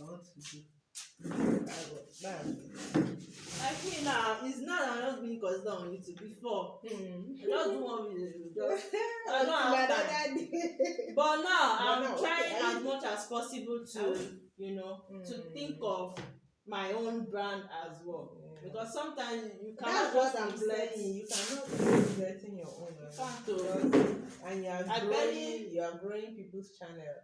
I want to do. Like me now, it's not that I'm just being considered on YouTube. Before, I just do one video. I don't have time. But now I'm trying as much as possible to, to think of my own brand as well. Because sometimes you cannot That's just what I'm neglect. saying. You cannot be neglecting your own. And you are growing people's channel.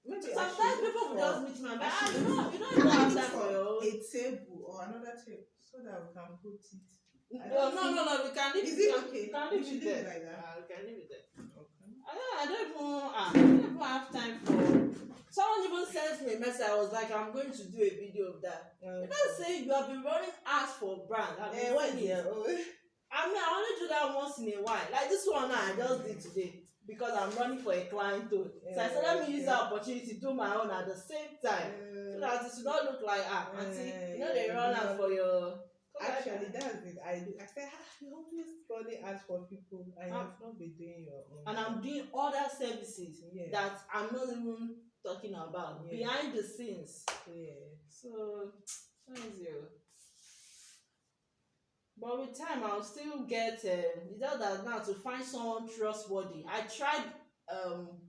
Maybe Sometimes people will just meet me and be like, you don't even have time for your own. A table or another table so that we can put it. No, we can leave it. Is it okay? We can We leave should it leave there. it like that. We can leave it there. Okay. I don't even have time for. Someone even sent me a message. I was like, I'm going to do a video of that. You don't say you have been running ads for brand. What is your own? I mean, I only do that once in a while. Like this one now, I just did today because I'm running for a client too. So I said, let me use that opportunity to do my own at the same time. So that it should not look like, auntie, they run ads for your. Actually, that's it. I said, you always running ads for people. I have not been doing your own. And I'm doing other services that I'm not even talking about behind the scenes. So, but with time, I'll still get. It's just that now to find someone trustworthy. I tried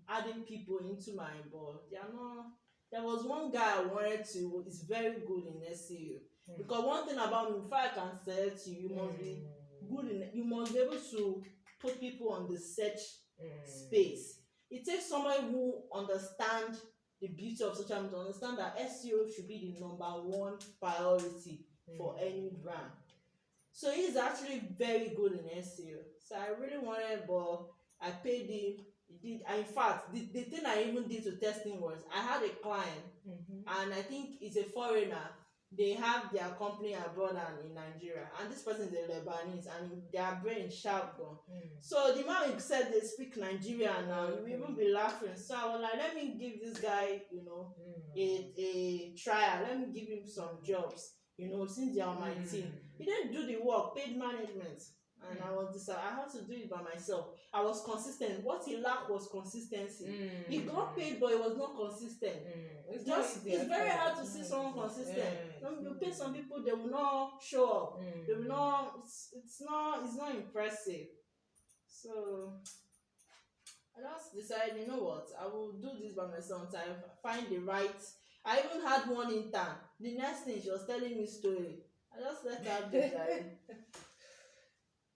adding people into my board. They are not. There was one guy I wanted to. Is very good in SEO. Because one thing about me, if I can say to you, you must be good in. You must be able to put people on the search space. It takes somebody who understands the beauty of social media to understand that SEO should be the number one priority for any brand. So he's actually very good in SEO. So I really wanted, but I paid him. He did. In fact, the thing I even did to test him was I had a client, and I think he's a foreigner. They have their company abroad and in Nigeria, and this person is a Lebanese, and their brain sharp gone. So the man said they speak Nigerian now, you will even be laughing. So I was like, let me give this guy, a trial. Let me give him some jobs, since they are on my team. He didn't do the work, paid management. And I had to do it by myself. I was consistent. What he lacked was consistency. He got paid, but he was not consistent. It's very hard to see someone consistent. You pay some people, they will not show up. They will not. It's not impressive. So I just decided, you know what? I will do this by myself until I find the right. I even had one intern. The next thing she was telling me story. I just let her do that.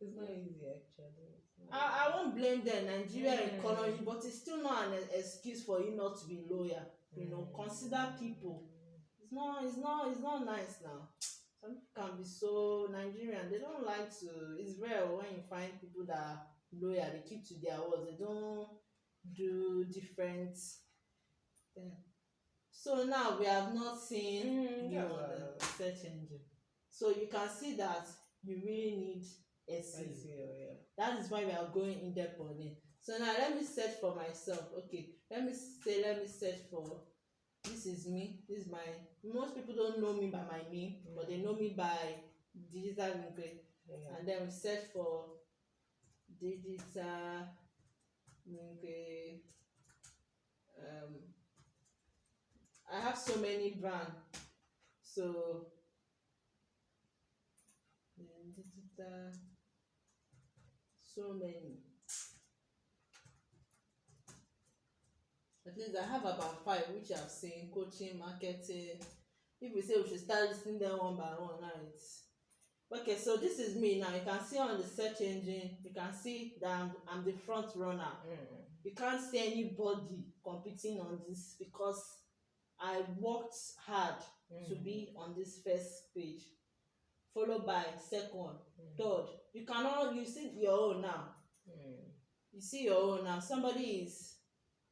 It's not easy actually. I won't blame the Nigerian economy, but it's still not an excuse for you not to be loyal. Consider people. It's not nice now. Some people can be so Nigerian. They don't like to. It's rare when you find people that are loyal. They keep to their words. They don't do different things. So now we have not seen you on the search engine. So you can see that you really need SEO. That is why we are going in depth on it. So now let me search for myself. Okay, let me search for. This is me. This is my. Most people don't know me by my name, but they know me by digital Bimpe. And then we search for digital Bimpe. I have so many brands. So digital. So many. At least I have about 5 which I've seen: coaching, marketing. If we say we should start listing them one by one, now it's okay. So this is me now. You can see on the search engine, you can see that I'm the front runner. You can't see anybody competing on this because I worked hard to be on this first page, followed by second, third. You see your own now. You see your own now. Somebody is.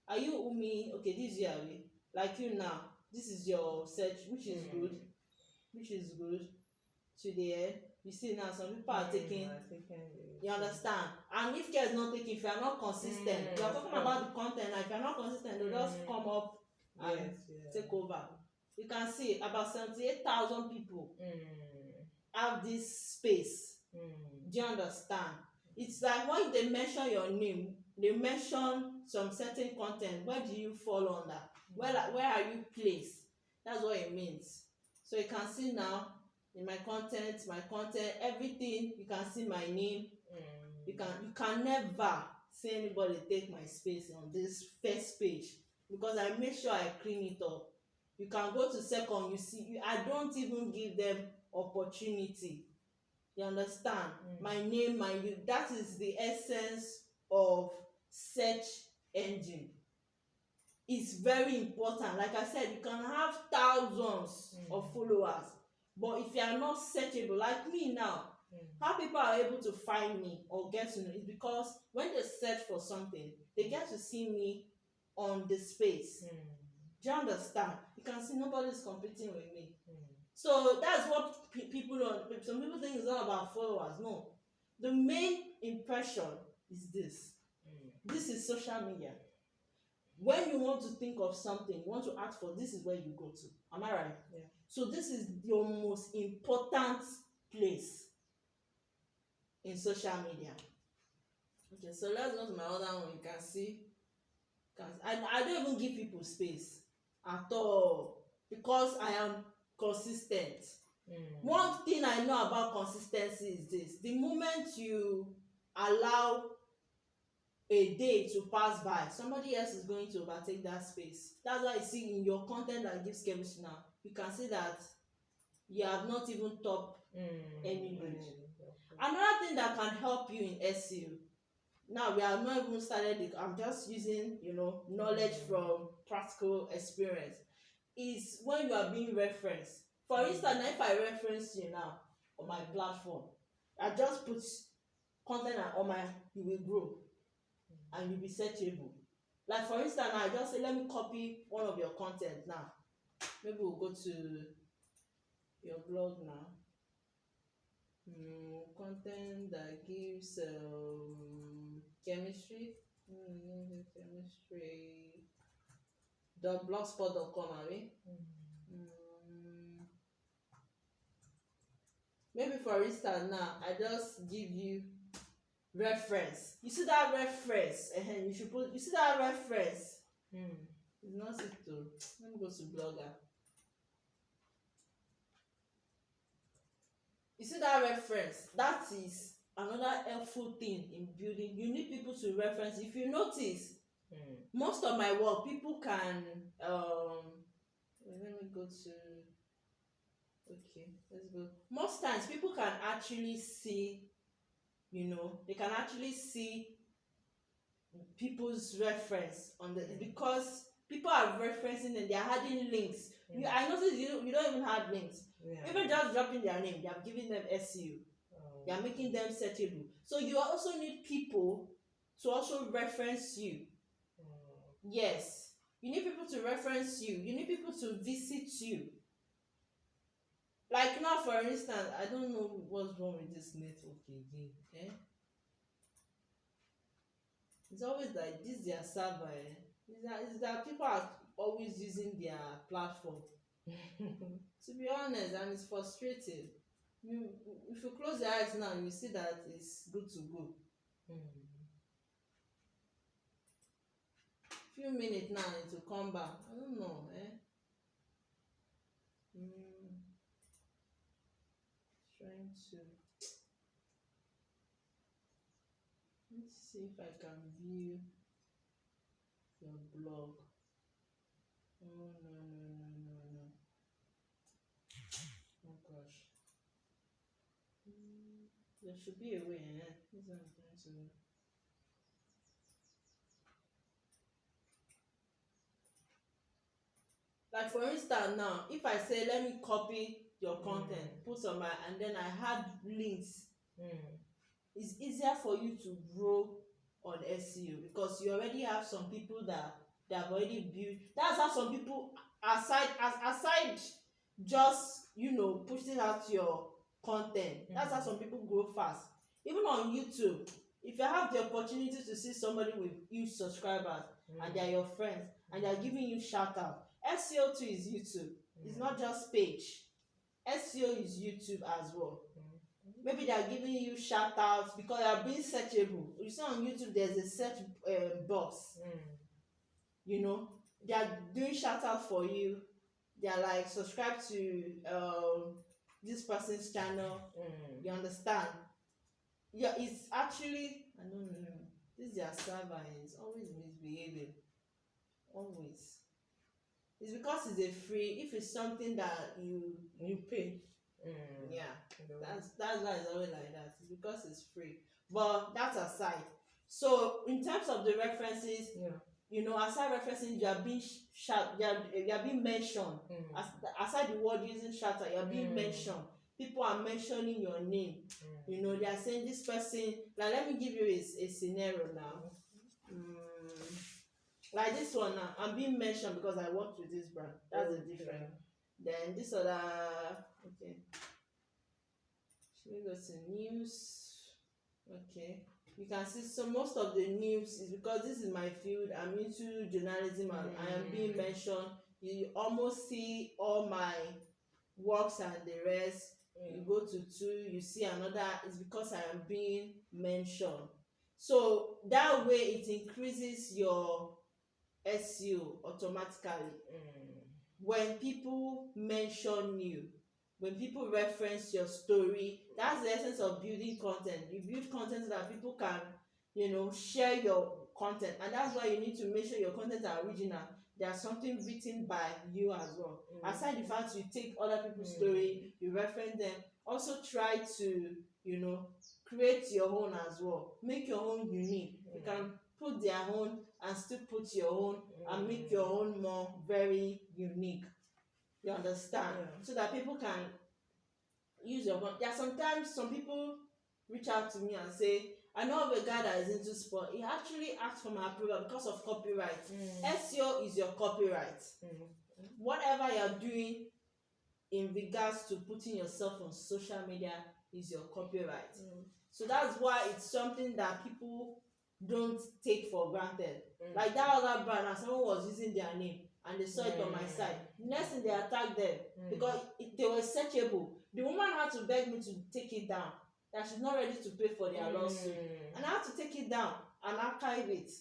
Are you Umi? Okay, this is your way. Like you now. This is your search, which is good. To the end. You see now some people are taking. You understand? And if care is not taking, if you are not consistent, you are talking about the content. Now, if you are not consistent, they'll just come up and take over. You can see about 78,000 people have this space. Do you understand? It's like when they mention your name, they mention some certain content. Where do you fall under? Where are you placed? That's what it means. So you can see now in my content, everything, you can see my name. You can never see anybody take my space on this first page, because I make sure I clean it up. You can go to second, you see, I don't even give them opportunity. You understand? My name, that is the essence of search engine. It's very important. Like I said, you can have thousands of followers, but if you are not searchable, like me now, how people are able to find me or get to know is because when they search for something, they get to see me on the space. Do you understand? You can see nobody's competing with me. So that's what people don't. Some people think it's all about followers. No, the main impression is this. This is social media. When you want to think of something, you want to ask for, this is where you go to. Am I right? Yeah. So this is your most important place in social media. Okay, so let's go to my other one. You can see, I don't even give people space at all, because I am consistent. One thing I know about consistency is this: the moment you allow a day to pass by, somebody else is going to overtake that space. That's why you see in your content that gives chemistry now, you can see that you have not even topped anybody. Another thing that can help you in SEO, now we have not even started it, I'm just using knowledge from practical experience, is when you are being referenced. For instance, if I reference you now on my platform, I just put content on my, you will grow and you'll be searchable. Like for instance, I just say, let me copy one of your content now. Maybe we'll go to your blog now. Content that gives chemistry. Chemistry. .blogspot.com, abi? Maybe for instance now, I just give you reference. You see that reference? You should put. You see that reference? It's not it to. Let me go to Blogger. You see that reference? That is another helpful thing in building. You need people to reference. If you notice, most of my work, people can. Let me go to. Okay, let's go. Most times, people can actually see. They can actually see people's reference on the, because people are referencing and they are adding links. I noticed you don't even have links. Even just dropping their name, they are giving them SEO. They are making them searchable. So you also need people to also reference you. Yes, you need people to reference you. You need people to visit you. Like now, for instance, I don't know what's wrong with this network again. It's always like this their server. It's that people are always using their platform. To be honest, and it's frustrating. If you close your eyes now, you see that it's good to go. Few minutes now, it will come back. I don't know. Trying to. Let's see if I can view your blog. Oh no. Oh gosh. There should be a way. This is what I'm trying to. Like for instance now, if I say let me copy your content, put some and then I had links, it's easier for you to grow on SEO, because you already have some people that they have already built. That's how some people, aside just pushing out your content, that's how some people grow fast. Even on YouTube, if you have the opportunity to see somebody with huge subscribers and they are your friends and they are giving you shout out, SEO too is YouTube. It's not just page. SEO is YouTube as well. Maybe they are giving you shout outs because they are being searchable. You see on YouTube there's a search box. They are doing shout out for you. they're like subscribed to this person's channel. You understand? Yeah, it's actually, I don't know, this their server is always misbehaving, always. It's because it's a free. If it's something that You pay. yeah, that's why it's always like that. It's because it's free. But that's aside. So in terms of the references, you know, aside referencing, you are being you are being mentioned. Aside the word using shout out, you are being mentioned. People are mentioning your name. You know, they are saying this person. Like, let me give you a scenario now. Like this one now, I'm being mentioned because I worked with this brand. That's the difference. Then this other, okay. Should we go to news? Okay. You can see, so most of the news is because this is my field. I'm into journalism and I am being mentioned. You almost see all my works and the rest. You go to 2, you see another. It's because I am being mentioned. So that way it increases your SEO automatically. When people mention you, when people reference your story, that's the essence of building content. You build content so that people can, you know, share your content, and that's why you need to make sure your content are original. There's something written by you as well. Aside the fact you take other people's story, you reference them, also try to, you know, create your own as well. Make your own unique. You can put their own and still put your own and make your own more very unique. You understand? So that people can use your own. There are sometimes some people reach out to me and say, I know of a guy that is into sport. He actually asked for my approval because of copyright. SEO is your copyright. Whatever you're doing in regards to putting yourself on social media is your copyright. So that's why it's something that people don't take for granted. Like that other brand, and someone was using their name and they saw it on my site. Next thing, they attacked them because they were searchable. The woman had to beg me to take it down, that she's not ready to pay for their lawsuit. And I had to take it down and archive it.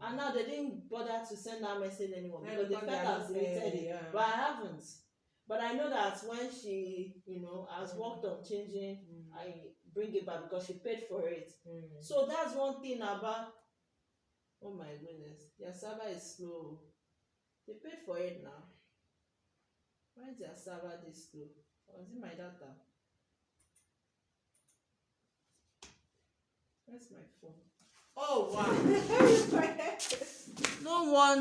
And now they didn't bother to send that message anymore because they felt I've deleted it. But I haven't. But I know that when she, you know, has worked on changing, I bring it back because she paid for it. So that's one thing about, oh my goodness, their server is slow. They paid for it now. Why is their server this slow? Or is it my data? Where's my phone? Oh wow. No one